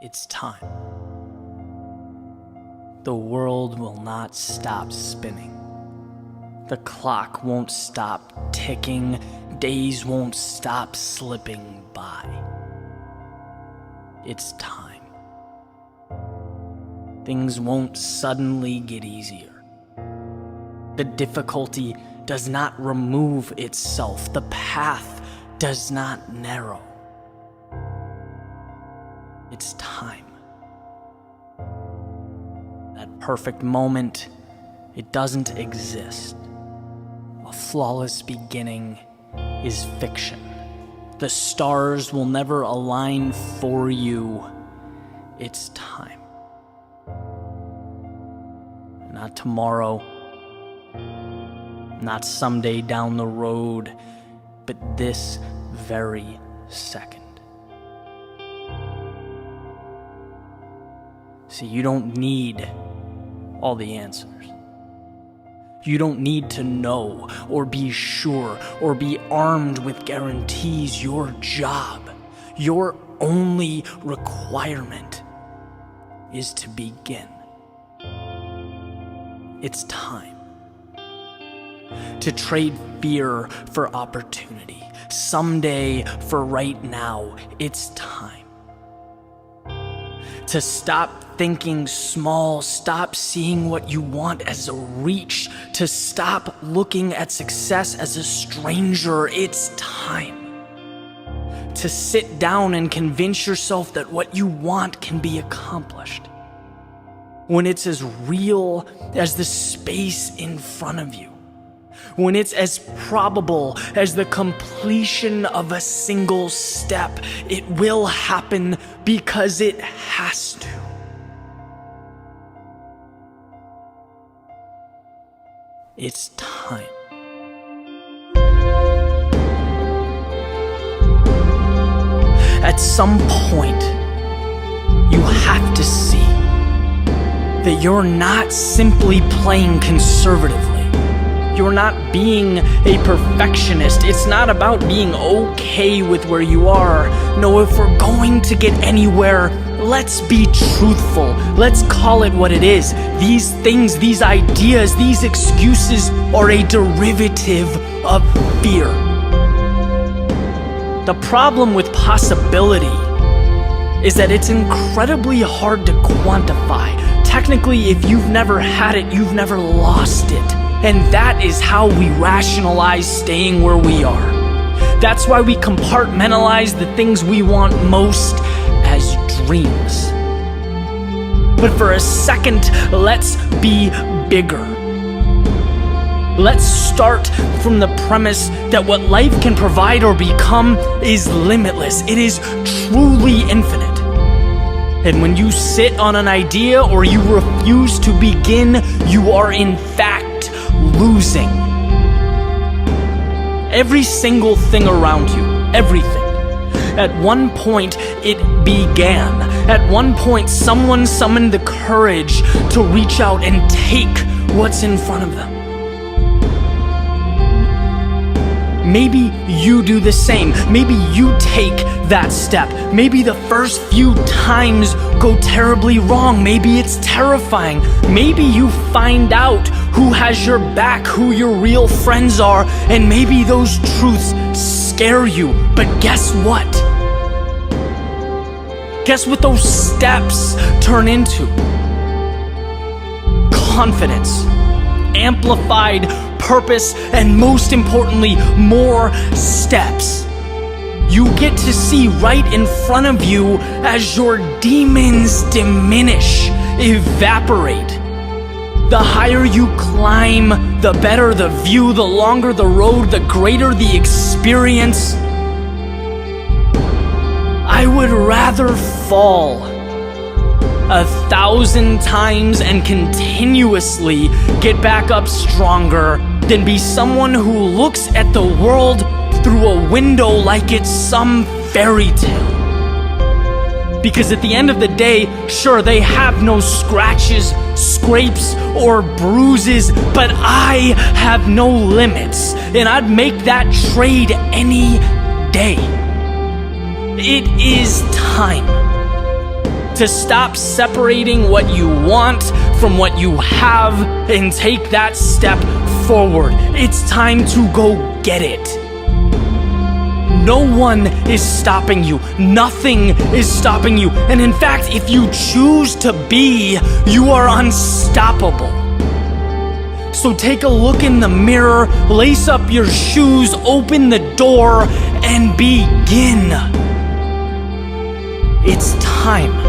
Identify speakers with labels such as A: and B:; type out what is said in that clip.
A: It's time. The world will not stop spinning. The clock won't stop ticking. Days won't stop slipping by. It's time. Things won't suddenly get easier. The difficulty does not remove itself. The path does not narrow. It's time. That perfect moment, it doesn't exist. A flawless beginning is fiction. The stars will never align for you. It's time. Not tomorrow, not someday down the road, but this very second. See, you don't need all the answers. You don't need to know or be sure or be armed with guarantees. Your job, your only requirement is to begin. It's time to trade fear for opportunity. Someday for right now, it's time. To stop thinking small, stop seeing what you want as a reach, to stop looking at success as a stranger. It's time to sit down and convince yourself that what you want can be accomplished when it's as real as the space in front of you, when it's as probable as the completion of a single step. It will happen because it has to. It's time. At some point, you have to see that you're not simply playing conservatively. You're not being a perfectionist. It's not about being okay with where you are. No, if we're going to get anywhere, let's be truthful. Let's call it what it is. These things, these ideas, these excuses are a derivative of fear. The problem with possibility is that it's incredibly hard to quantify. Technically, if you've never had it, you've never lost it. And that is how we rationalize staying where we are. That's why we compartmentalize the things we want most as dreams. But for a second, let's be bigger. Let's start from the premise that what life can provide or become is limitless. It is truly infinite. And when you sit on an idea or you refuse to begin, you are in fact losing. Every single thing around you, everything. At one point, it began. At one point, someone summoned the courage to reach out and take what's in front of them. Maybe you do the same. Maybe you take that step. Maybe the first few times go terribly wrong. Maybe it's terrifying. Maybe you find out who has your back, who your real friends are, and maybe those truths scare you. But guess what? Guess what those steps turn into? Confidence, amplified purpose, and most importantly, more steps. You get to see right in front of you as your demons diminish, evaporate. The higher you climb, the better the view, the longer the road, the greater the experience. I would rather fall 1,000 times and continuously get back up stronger than be someone who looks at the world through a window like it's some fairy tale. Because at the end of the day, sure, they have no scratches, scrapes, or bruises, but I have no limits, and I'd make that trade any day. It is time to stop separating what you want from what you have and take that step forward. It's time to go get it. No one is stopping you. Nothing is stopping you. And in fact, if you choose to be, you are unstoppable. So take a look in the mirror, lace up your shoes, open the door, and begin. It's time.